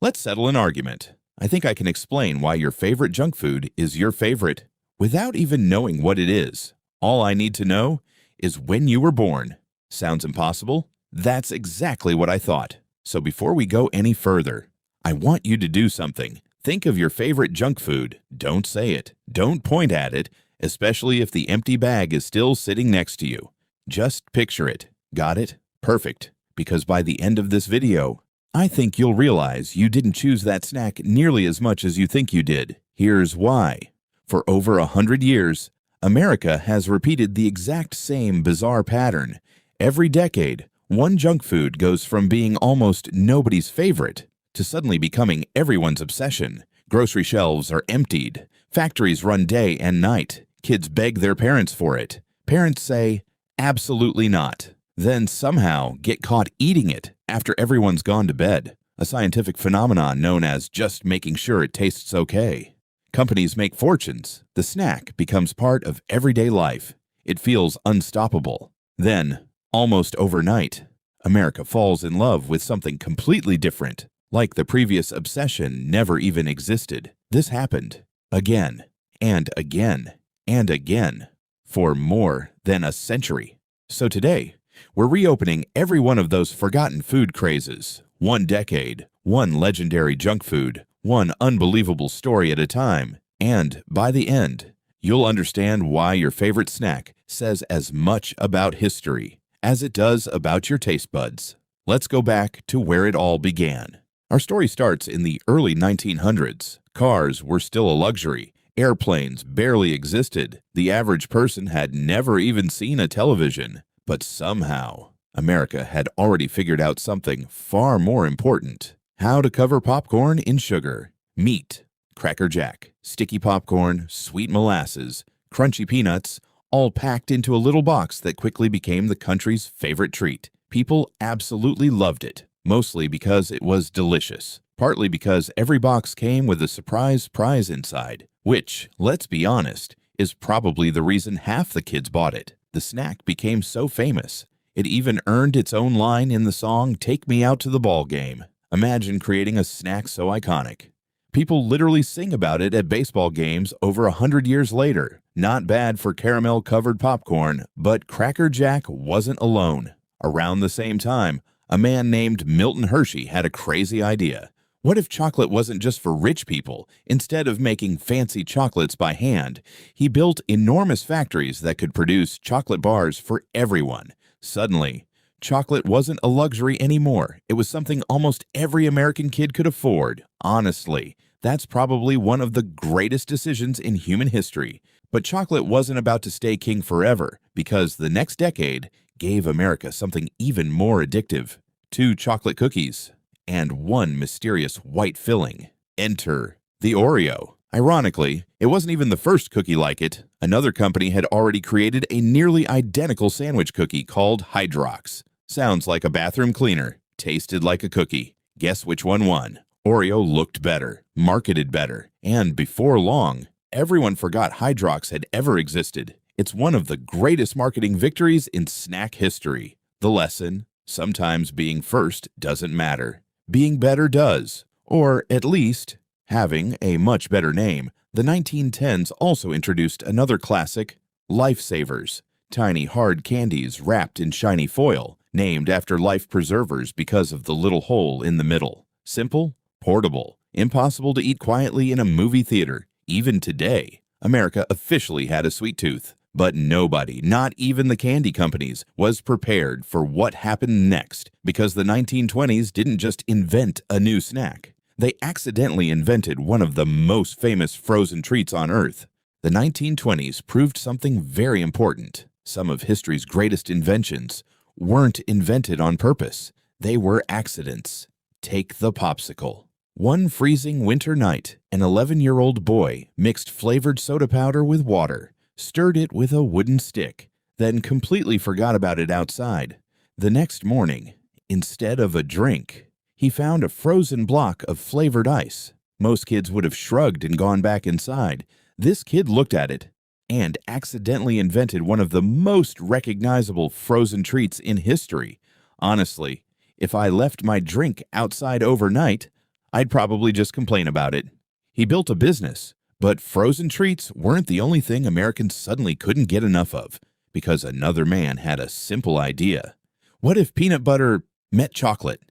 Let's settle an argument. I think I can explain why your favorite junk food is your favorite without even knowing what it is. All I need to know is when you were born. Sounds impossible? That's exactly what I thought. So before we go any further, I want you to do something. Think of your favorite junk food. Don't say it. Don't point at it, especially if the empty bag is still sitting next to you. Just picture it. Got it? Perfect. Because by the end of this video, I think you'll realize you didn't choose that snack nearly as much as you think you did. Here's why. For over 100 years, America has repeated the exact same bizarre pattern. Every decade, one junk food goes from being almost nobody's favorite to suddenly becoming everyone's obsession. Grocery shelves are emptied. Factories run day and night. Kids beg their parents for it. Parents say, absolutely not. Then somehow get caught eating it after everyone's gone to bed, a scientific phenomenon known as just making sure it tastes okay. Companies make fortunes. The snack becomes part of everyday life. It feels unstoppable. Then, almost overnight, America falls in love with something completely different, like the previous obsession never even existed. This happened again and again and again for more than a century. So today, we're reopening every one of those forgotten food crazes, one decade, one legendary junk food, one unbelievable story at a time. And by the end, you'll understand why your favorite snack says as much about history as it does about your taste buds. Let's go back to where it all began. Our story starts in the early 1900s. Cars were still a luxury. Airplanes barely existed. The average person had never even seen a television. But somehow, America had already figured out something far more important: how to cover popcorn in sugar. Meat, Cracker Jack, sticky popcorn, sweet molasses, crunchy peanuts, all packed into a little box that quickly became the country's favorite treat. People absolutely loved it, mostly because it was delicious, partly because every box came with a surprise prize inside, which, let's be honest, is probably the reason half the kids bought it. The snack became so famous, it even earned its own line in the song "Take Me Out to the Ball Game." Imagine creating a snack so iconic. People literally sing about it at baseball games over 100 years later. Not bad for caramel-covered popcorn, but Cracker Jack wasn't alone. Around the same time, a man named Milton Hershey had a crazy idea. What if chocolate wasn't just for rich people? Instead of making fancy chocolates by hand, he built enormous factories that could produce chocolate bars for everyone. Suddenly, chocolate wasn't a luxury anymore. It was something almost every American kid could afford. Honestly, that's probably one of the greatest decisions in human history. But chocolate wasn't about to stay king forever, because the next decade gave America something even more addictive: 2 chocolate cookies and 1 mysterious white filling. Enter the Oreo. Ironically, it wasn't even the first cookie like it. Another company had already created a nearly identical sandwich cookie called Hydrox. Sounds like a bathroom cleaner. Tasted like a cookie. Guess which one won? Oreo looked better, marketed better, and before long, everyone forgot Hydrox had ever existed. It's one of the greatest marketing victories in snack history. The lesson: sometimes being first doesn't matter. Being better does, or at least having a much better name. The 1910s also introduced another classic, Lifesavers, tiny hard candies wrapped in shiny foil, named after life preservers because of the little hole in the middle. Simple, portable, impossible to eat quietly in a movie theater. Even today, America officially had a sweet tooth. But nobody, not even the candy companies, was prepared for what happened next, because the 1920s didn't just invent a new snack. They accidentally invented one of the most famous frozen treats on Earth. The 1920s proved something very important. Some of history's greatest inventions weren't invented on purpose. They were accidents. Take the popsicle. One freezing winter night, an 11-year-old boy mixed flavored soda powder with water, stirred it with a wooden stick, then completely forgot about it outside. The next morning, instead of a drink, he found a frozen block of flavored ice. Most kids would have shrugged and gone back inside. This kid looked at it and accidentally invented one of the most recognizable frozen treats in history. Honestly, if I left my drink outside overnight, I'd probably just complain about it. He built a business, but frozen treats weren't the only thing Americans suddenly couldn't get enough of, because another man had a simple idea. What if peanut butter met chocolate?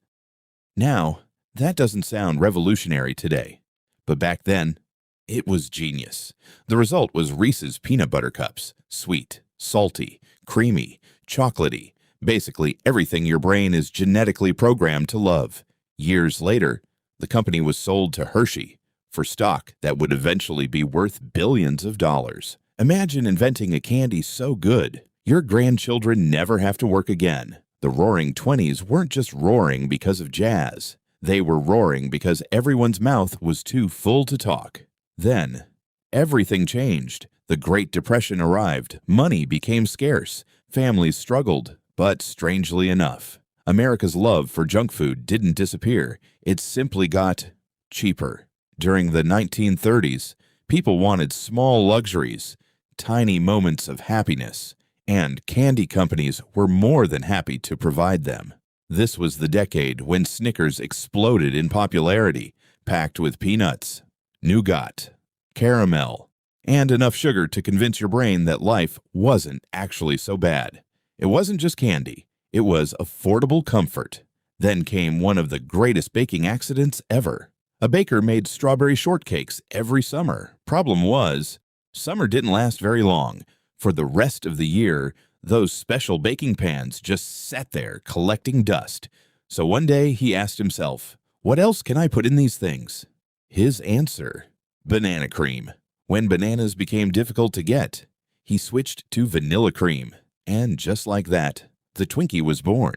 Now, that doesn't sound revolutionary today, but back then, it was genius. The result was Reese's peanut butter cups. Sweet, salty, creamy, chocolatey, basically everything your brain is genetically programmed to love. Years later, the company was sold to Hershey for stock that would eventually be worth billions of dollars. Imagine inventing a candy so good, your grandchildren never have to work again. The Roaring Twenties weren't just roaring because of jazz. They were roaring because everyone's mouth was too full to talk. Then, everything changed. The Great Depression arrived. Money became scarce. Families struggled. But strangely enough, America's love for junk food didn't disappear. It simply got cheaper. During the 1930s, people wanted small luxuries, tiny moments of happiness, and candy companies were more than happy to provide them. This was the decade when Snickers exploded in popularity, packed with peanuts, nougat, caramel, and enough sugar to convince your brain that life wasn't actually so bad. It wasn't just candy, it was affordable comfort. Then came one of the greatest baking accidents ever. A baker made strawberry shortcakes every summer. Problem was, summer didn't last very long. For the rest of the year, those special baking pans just sat there collecting dust. So one day he asked himself, what else can I put in these things? His answer, banana cream. When bananas became difficult to get, he switched to vanilla cream. And just like that, the Twinkie was born.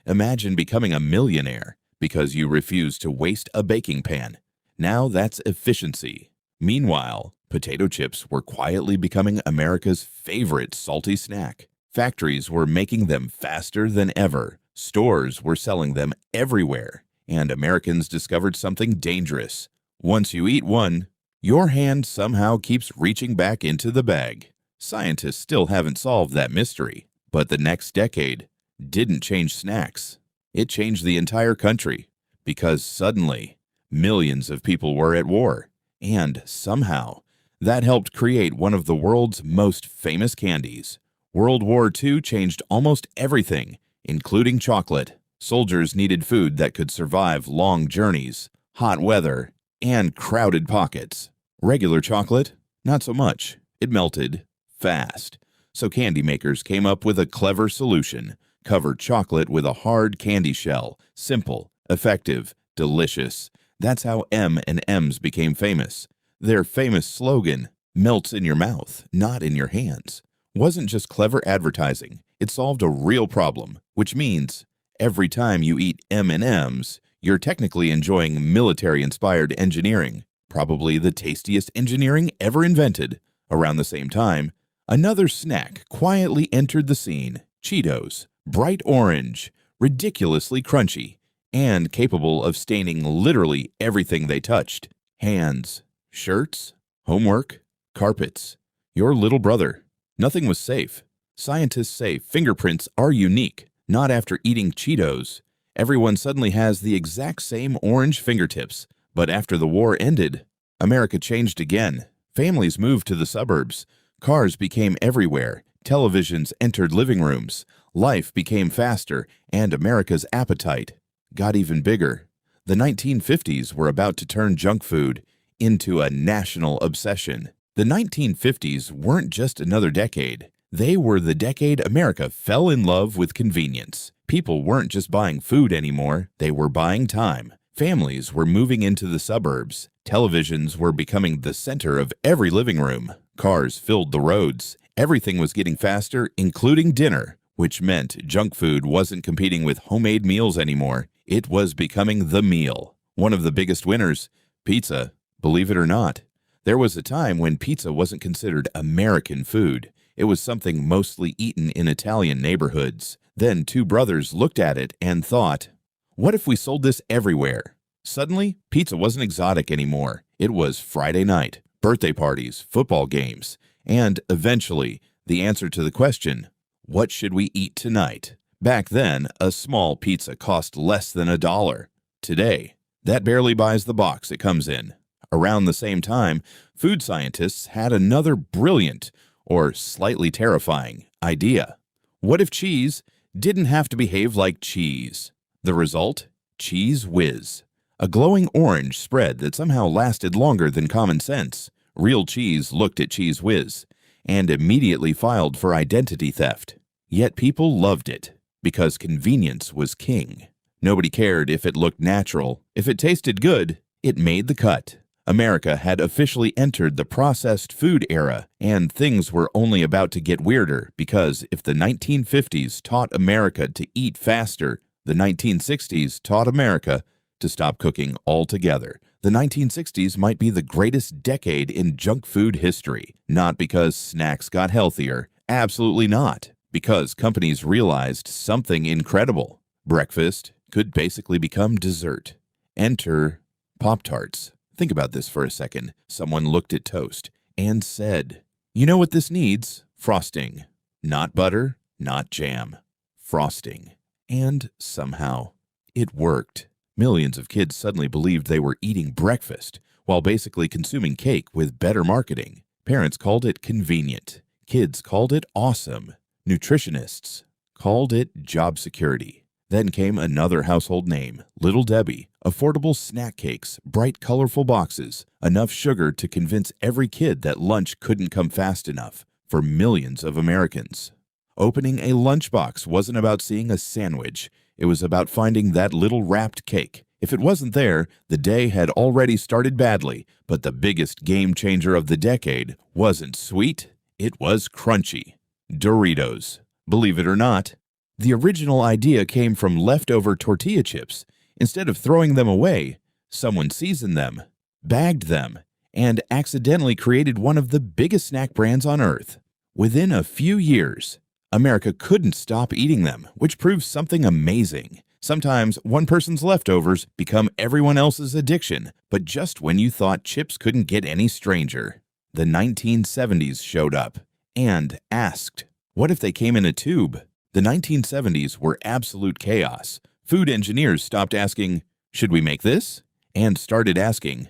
Imagine becoming a millionaire because you refuse to waste a baking pan. Now that's efficiency. Meanwhile, potato chips were quietly becoming America's favorite salty snack. Factories were making them faster than ever. Stores were selling them everywhere. And Americans discovered something dangerous. Once you eat one, your hand somehow keeps reaching back into the bag. Scientists still haven't solved that mystery. But the next decade didn't change snacks. It changed the entire country because suddenly millions of people were at war. And somehow, that helped create one of the world's most famous candies. World War II changed almost everything, including chocolate. Soldiers needed food that could survive long journeys, hot weather, and crowded pockets. Regular chocolate? Not so much. It melted fast. So candy makers came up with a clever solution. Cover chocolate with a hard candy shell. Simple, effective, delicious. That's how M&M's became famous. Their famous slogan, melts in your mouth, not in your hands, wasn't just clever advertising. It solved a real problem, which means every time you eat M&M's, you're technically enjoying military-inspired engineering, probably the tastiest engineering ever invented. Around the same time, another snack quietly entered the scene, Cheetos, bright orange, ridiculously crunchy, and capable of staining literally everything they touched. Hands, shirts, homework, carpets, your little brother. Nothing was safe. Scientists say fingerprints are unique, not after eating Cheetos. Everyone suddenly has the exact same orange fingertips. But after the war ended, America changed again. Families moved to the suburbs. Cars became everywhere. Televisions entered living rooms. Life became faster, and America's appetite got even bigger. The 1950s were about to turn junk food into a national obsession. The 1950s weren't just another decade. They were the decade America fell in love with convenience. People weren't just buying food anymore, they were buying time. Families were moving into the suburbs. Televisions were becoming the center of every living room. Cars filled the roads. Everything was getting faster, including dinner, which meant junk food wasn't competing with homemade meals anymore. It was becoming the meal. One of the biggest winners, pizza, believe it or not. There was a time when pizza wasn't considered American food. It was something mostly eaten in Italian neighborhoods. Then two brothers looked at it and thought, what if we sold this everywhere? Suddenly, pizza wasn't exotic anymore. It was Friday night, birthday parties, football games, and eventually, the answer to the question, what should we eat tonight? Back then, a small pizza cost less than $1. Today, That barely buys the box it comes in. Around the same time, food scientists had another brilliant, or slightly terrifying, idea. What if cheese didn't have to behave like cheese? The result? Cheese Whiz. A glowing orange spread that somehow lasted longer than common sense. Real cheese looked at Cheese Whiz and immediately filed for identity theft. Yet people loved it because convenience was king. Nobody cared if it looked natural. If it tasted good, it made the cut. America had officially entered the processed food era, and things were only about to get weirder because if the 1950s taught America to eat faster, the 1960s taught America to stop cooking altogether. The 1960s might be the greatest decade in junk food history, not because snacks got healthier, absolutely not, because companies realized something incredible. Breakfast could basically become dessert. Enter Pop-Tarts. Think about this for a second. Someone looked at toast and said, "You know what this needs? Frosting. Not butter, not jam. Frosting." And somehow, it worked. Millions of kids suddenly believed they were eating breakfast while basically consuming cake with better marketing. Parents called it convenient. Kids called it awesome. Nutritionists called it job security. Then came another household name, Little Debbie, affordable snack cakes, bright, colorful boxes, enough sugar to convince every kid that lunch couldn't come fast enough for millions of Americans. Opening a lunchbox wasn't about seeing a sandwich. It was about finding that little wrapped cake. If it wasn't there, the day had already started badly, but the biggest game changer of the decade wasn't sweet, it was crunchy. Doritos. Believe it or not, the original idea came from leftover tortilla chips. Instead of throwing them away, someone seasoned them, bagged them, and accidentally created one of the biggest snack brands on earth. Within a few years, America couldn't stop eating them, which proves something amazing. Sometimes one person's leftovers become everyone else's addiction, but just when you thought chips couldn't get any stranger, the 1970s showed up and asked, what if they came in a tube? The 1970s were absolute chaos. Food engineers stopped asking, should we make this? And started asking,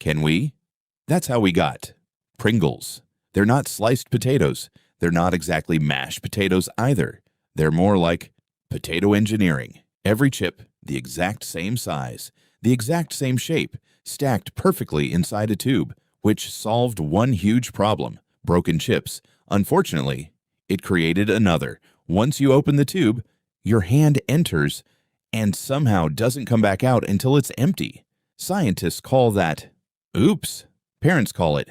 can we? That's how we got Pringles. They're not sliced potatoes. They're not exactly mashed potatoes either. They're more like potato engineering. Every chip, the exact same size, the exact same shape, stacked perfectly inside a tube, which solved one huge problem, broken chips. Unfortunately, it created another. Once you open the tube, your hand enters and somehow doesn't come back out until it's empty. Scientists call that, oops. Parents call it,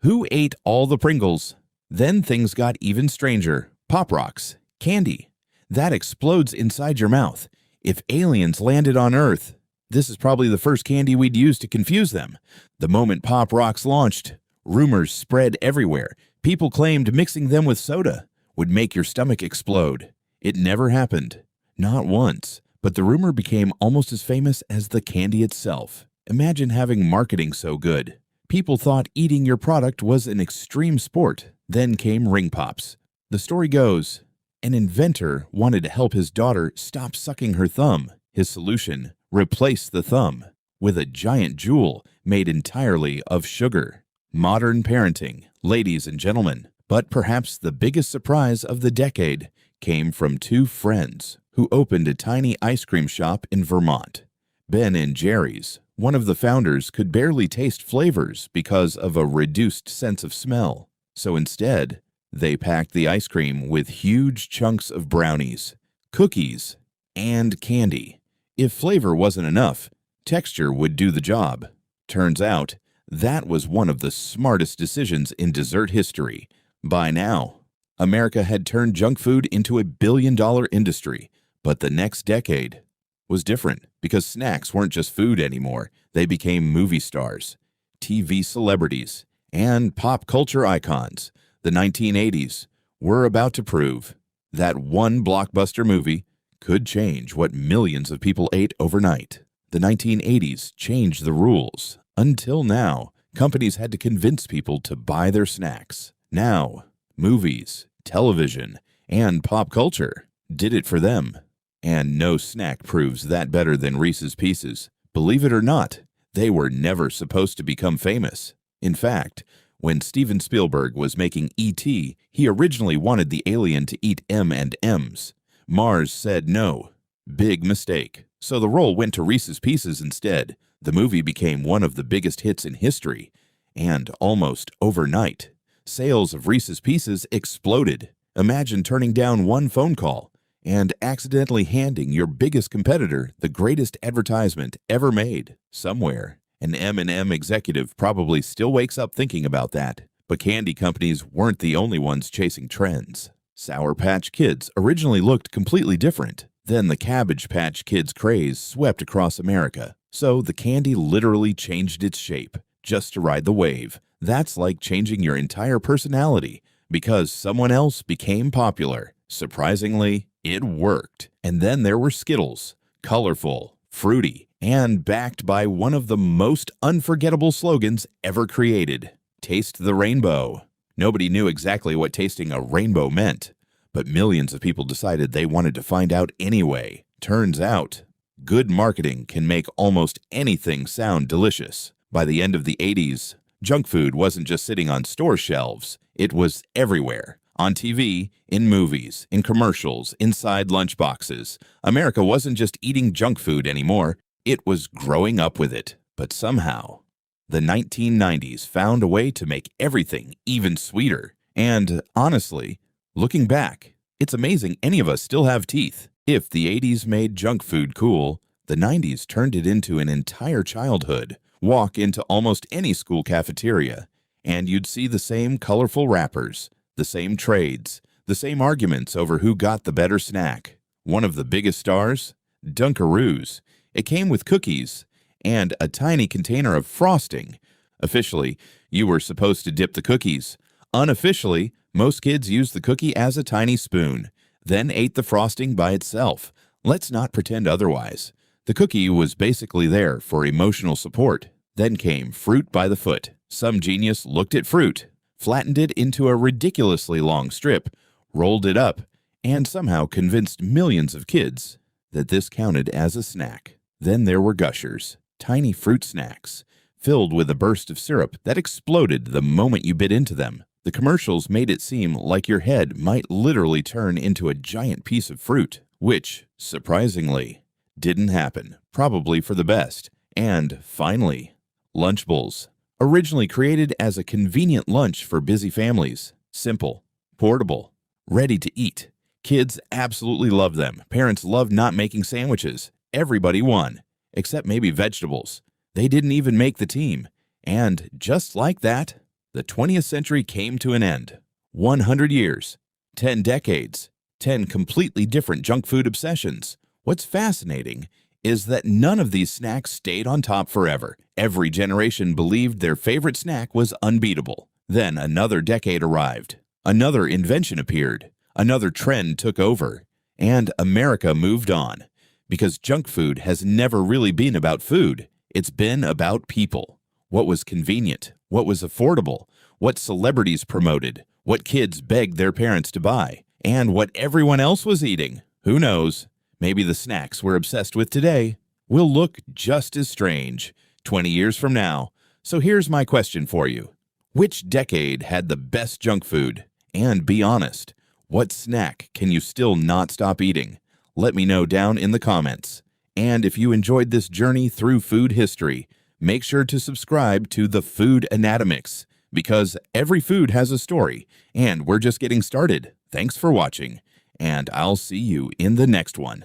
who ate all the Pringles? Then things got even stranger. Pop Rocks, candy. That explodes inside your mouth. If aliens landed on Earth, this is probably the first candy we'd use to confuse them. The moment Pop Rocks launched, rumors spread everywhere. People claimed mixing them with soda would make your stomach explode. It never happened. Not once. But the rumor became almost as famous as the candy itself. Imagine having marketing so good. People thought eating your product was an extreme sport. Then came Ring Pops. The story goes, an inventor wanted to help his daughter stop sucking her thumb. His solution, replace the thumb with a giant jewel made entirely of sugar. Modern parenting, ladies and gentlemen. But perhaps the biggest surprise of the decade came from two friends who opened a tiny ice cream shop in Vermont. Ben and Jerry's. One of the founders could barely taste flavors because of a reduced sense of smell. So instead, they packed the ice cream with huge chunks of brownies, cookies, and candy. If flavor wasn't enough, texture would do the job. Turns out, that was one of the smartest decisions in dessert history. By now, America had turned junk food into a billion-dollar industry, but the next decade was different because snacks weren't just food anymore. They became movie stars, TV celebrities, and pop culture icons. The 1980s were about to prove that one blockbuster movie could change what millions of people ate overnight. The 1980s changed the rules. Until now, companies had to convince people to buy their snacks. Now, movies, television, and pop culture did it for them. And no snack proves that better than Reese's Pieces. Believe it or not, they were never supposed to become famous. In fact, when Steven Spielberg was making E.T., he originally wanted the alien to eat M&Ms. Mars said no. Big mistake. So the role went to Reese's Pieces instead. The movie became one of the biggest hits in history. And almost overnight, sales of Reese's Pieces exploded. Imagine turning down one phone call and accidentally handing your biggest competitor the greatest advertisement ever made. Somewhere, an M&M executive probably still wakes up thinking about that. But candy companies weren't the only ones chasing trends. Sour Patch Kids originally looked completely different. Then the Cabbage Patch Kids craze swept across America. So the candy literally changed its shape just to ride the wave. That's like changing your entire personality because someone else became popular. Surprisingly, it worked. And then there were Skittles, colorful, fruity, and backed by one of the most unforgettable slogans ever created. Taste the rainbow. Nobody knew exactly what tasting a rainbow meant, but millions of people decided they wanted to find out anyway. Turns out, good marketing can make almost anything sound delicious. By the end of the 80s, junk food wasn't just sitting on store shelves. It was everywhere. On TV, in movies, in commercials, inside lunchboxes. America wasn't just eating junk food anymore. It was growing up with it. But somehow, the 1990s found a way to make everything even sweeter. And honestly, looking back, it's amazing any of us still have teeth. If the 80s made junk food cool, the 90s turned it into an entire childhood. Walk into almost any school cafeteria, and you'd see the same colorful wrappers, the same trades, the same arguments over who got the better snack. One of the biggest stars? Dunkaroos. It came with cookies and a tiny container of frosting. Officially, you were supposed to dip the cookies. Unofficially, most kids used the cookie as a tiny spoon, then ate the frosting by itself. Let's not pretend otherwise. The cookie was basically there for emotional support. Then came fruit by the foot. Some genius looked at fruit, flattened it into a ridiculously long strip, rolled it up, and somehow convinced millions of kids that this counted as a snack. Then there were Gushers, tiny fruit snacks, filled with a burst of syrup that exploded the moment you bit into them. The commercials made it seem like your head might literally turn into a giant piece of fruit, which, surprisingly, didn't happen, probably for the best. And finally, Lunchables. Originally created as a convenient lunch for busy families. Simple, portable, ready to eat. Kids absolutely love them. Parents love not making sandwiches. Everybody won, except maybe vegetables. They didn't even make the team. And just like that, the 20th century came to an end. 100 years, 10 decades, 10 completely different junk food obsessions. What's fascinating is that none of these snacks stayed on top forever. Every generation believed their favorite snack was unbeatable. Then another decade arrived. Another invention appeared. Another trend took over. And America moved on. Because junk food has never really been about food. It's been about people. What was convenient? What was affordable? What celebrities promoted? What kids begged their parents to buy? And what everyone else was eating? Who knows? Maybe the snacks we're obsessed with today will look just as strange 20 years from now. So here's my question for you. Which decade had the best junk food? And be honest, what snack can you still not stop eating? Let me know down in the comments. And if you enjoyed this journey through food history, make sure to subscribe to the Food Anatomix, because every food has a story, and we're just getting started. Thanks for watching, and I'll see you in the next one.